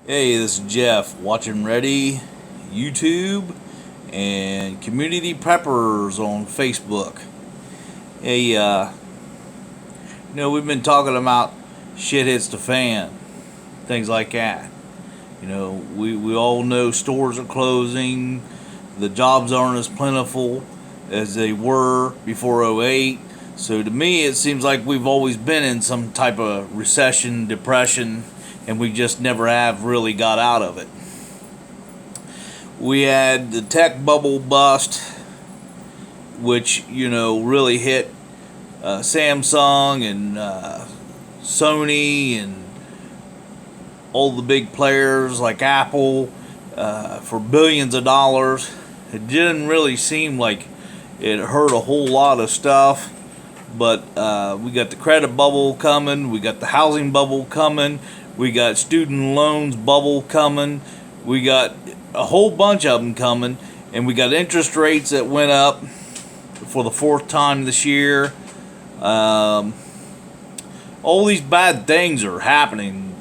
Hey, this is Jeff, watching Ready YouTube and Community Preppers on Facebook. Hey, we've been talking about shit hits the fan, things like that. We all know stores are closing, the jobs aren't as plentiful as they were before '08. So to me, it seems like we've always been in some type of recession, depression, and we just never have really got out of it. We had the tech bubble bust, which really hit Samsung and Sony and all the big players like Apple for billions of dollars. It didn't really seem like it hurt a whole lot of stuff, but we got the credit bubble coming, we got the housing bubble coming, we got student loans bubble coming, we got a whole bunch of them coming, and we got interest rates that went up for the fourth time this year. All these bad things are happening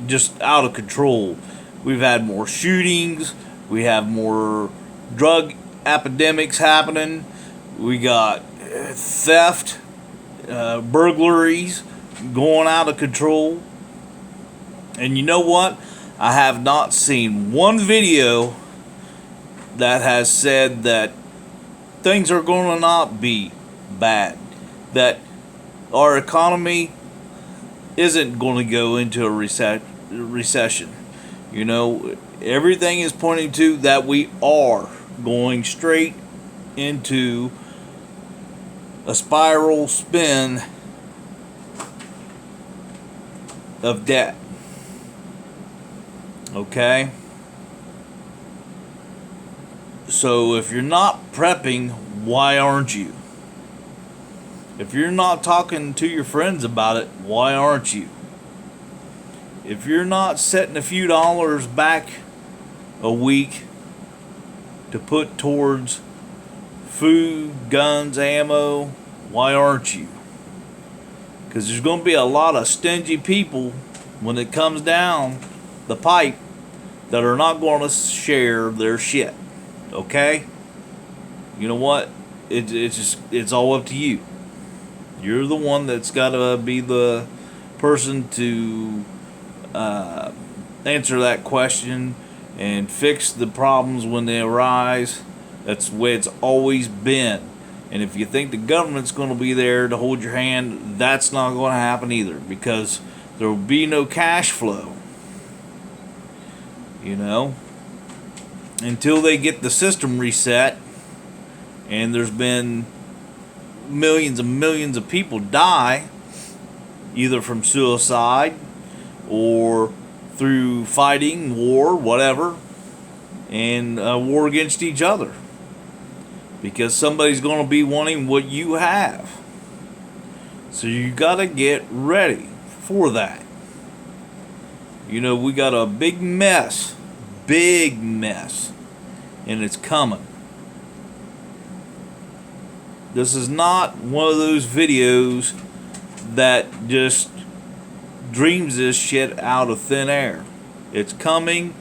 just out of control. We've had more shootings, we have more drug epidemics happening, we got theft, burglaries going out of control. And you know what? I have not seen one video that has said that things are going to not be bad, that our economy isn't going to go into a recession. Everything is pointing to that we are going straight into a spiral spin of debt. Okay? So if you're not prepping, why aren't you? If you're not talking to your friends about it, why aren't you? If you're not setting a few dollars back a week to put towards food, guns, ammo, why aren't you? Because there's going to be a lot of stingy people when it comes down the pipe that are not going to share their shit. Okay? You know what? It's all up to you. You're the one that's got to be the person to answer that question and fix the problems when they arise. That's the way it's always been. And if you think the government's going to be there to hold your hand, that's not going to happen either, because there will be no cash flow. Until they get the system reset. And there's been millions and millions of people die either from suicide or through fighting, war, whatever, and war against each other, because somebody's going to be wanting what you have. So you got to get ready for that. We got a big mess, and it's coming. This is not one of those videos that just dreams this shit out of thin air. It's coming,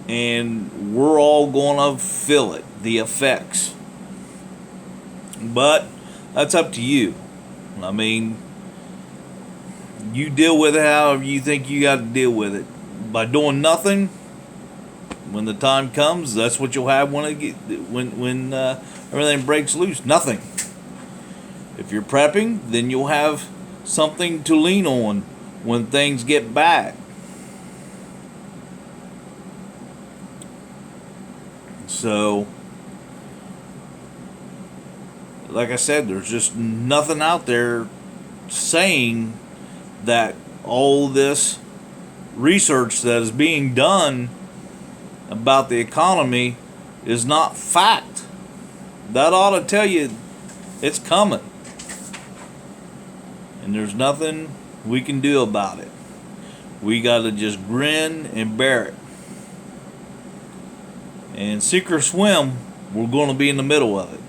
and we're all gonna feel it, the effects. But that's up to you. I mean, you deal with it however you think you got to deal with it. By doing nothing, when the time comes, that's what you'll have when everything breaks loose. Nothing. If you're prepping, then you'll have something to lean on when things get bad. So, like I said, there's just nothing out there saying that all this research that is being done about the economy is not fact. That ought to tell you it's coming. And there's nothing we can do about it. We got to just grin and bear it. And sink or swim, we're going to be in the middle of it.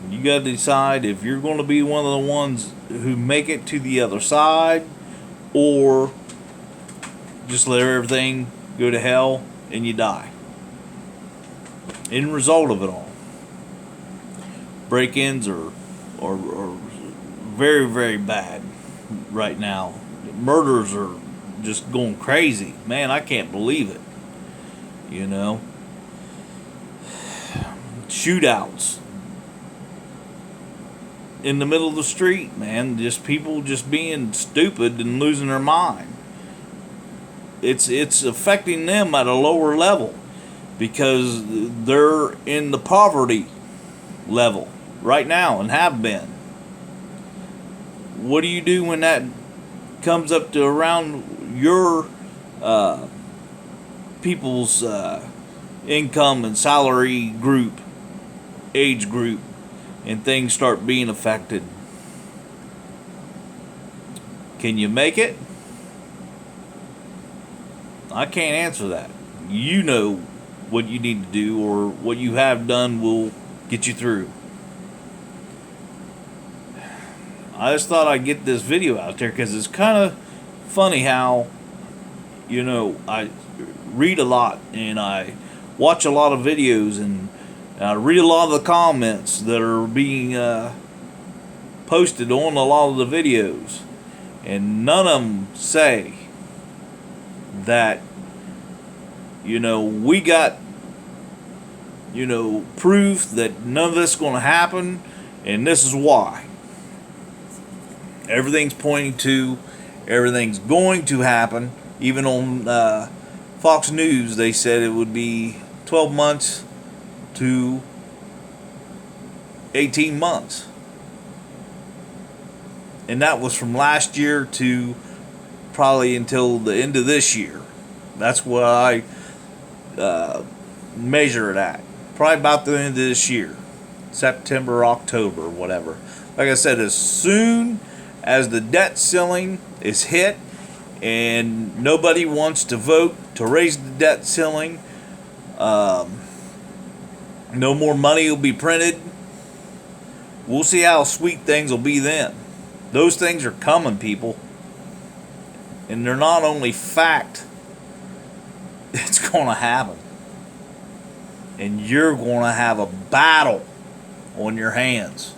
You got to decide if you're going to be one of the ones who make it to the other side, or just let everything go to hell and you die. End result of it all. Break-ins are very, very bad right now. Murders are just going crazy. Man, I can't believe it. You know? Shootouts in the middle of the street, man. Just people just being stupid and losing their mind. It's affecting them at a lower level because they're in the poverty level right now and have been. What do you do when that comes up to around your people's income and salary group, age group, and things start being affected? Can you make it? I can't answer that. You know what you need to do, or what you have done will get you through. I just thought I'd get this video out there because it's kind of funny how, you know, I read a lot and I watch a lot of videos and I read a lot of the comments that are being posted on a lot of the videos, and none of them say that, you know, we got, you know, proof that none of this is going to happen and this is why. Everything's pointing to everything's going to happen. Even on Fox News, they said it would be 12 months to 18 months. And that was from last year to probably until the end of this year. That's what I measure it at. Probably about the end of this year. September, October, whatever. Like I said, as soon as the debt ceiling is hit and nobody wants to vote to raise the debt ceiling, no more money will be printed. We'll see how sweet things will be then. Those things are coming, people. And they're not only fact, it's going to happen. And you're going to have a battle on your hands.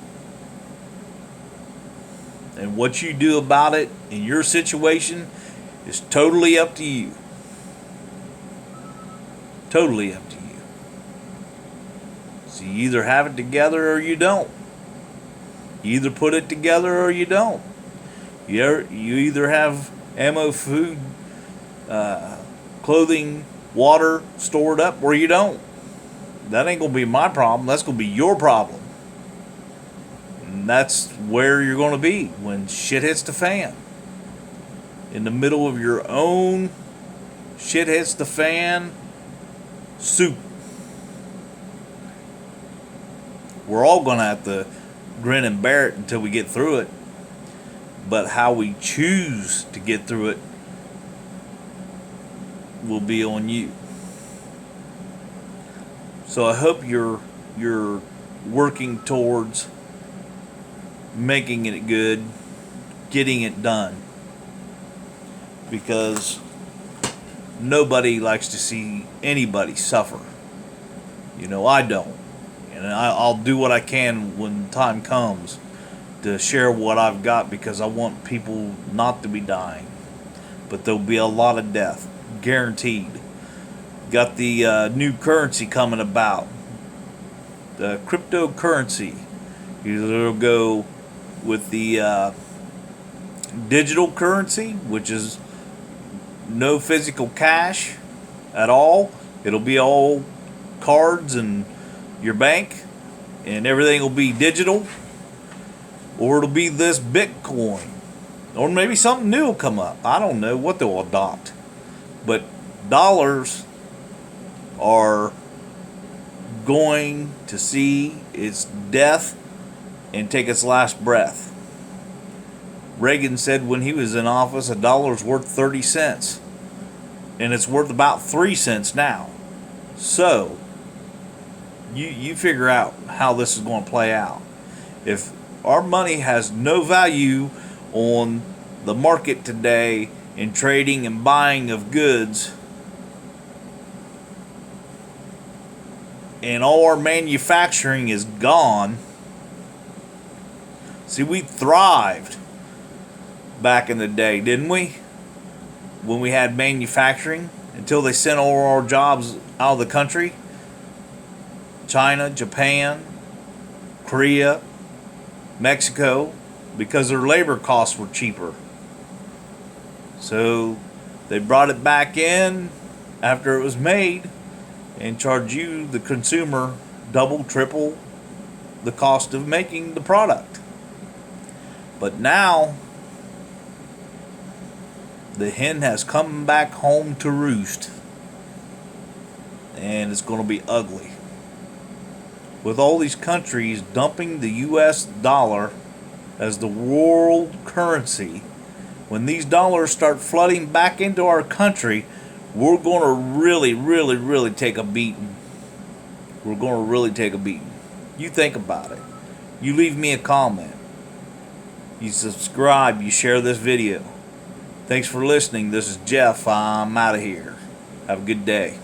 And what you do about it in your situation is totally up to you. Totally up to you. So you either have it together or you don't. You either put it together or you don't. You either have ammo, food, clothing, water stored up, or you don't. That ain't going to be my problem. That's going to be your problem. And that's where you're going to be when shit hits the fan. In the middle of your own shit hits the fan soup. We're all going to have to grin and bear it until we get through it. But how we choose to get through it will be on you. So I hope you're working towards making it good, getting it done. Because nobody likes to see anybody suffer. You know, I don't. And I'll do what I can when time comes to share what I've got, because I want people not to be dying. But there'll be a lot of death, guaranteed. Got the new currency coming about. The cryptocurrency. Either it'll go with the digital currency, which is no physical cash at all. It'll be all cards and your bank, and everything will be digital. Or it'll be this Bitcoin. Or maybe something new will come up. I don't know what they'll adopt. But dollars are going to see its death and take its last breath. Reagan said when he was in office, a dollar's worth 30 cents. And it's worth about 3 cents now. So, you figure out how this is going to play out. If our money has no value on the market today, in trading and buying of goods, and all our manufacturing is gone. See, we thrived back in the day, didn't we? When we had manufacturing, until they sent all our jobs out of the country. China, Japan, Korea, Mexico, because their labor costs were cheaper. So they brought it back in after it was made and charged you, the consumer, double, triple the cost of making the product. But now the hen has come back home to roost, and it's going to be ugly. With all these countries dumping the US dollar as the world currency, when these dollars start flooding back into our country, we're going to really take a beating. We're going to really take a beating. You think about it. You leave me a comment. You subscribe. You share this video. Thanks for listening. This is Jeff. I'm out of here. Have a good day.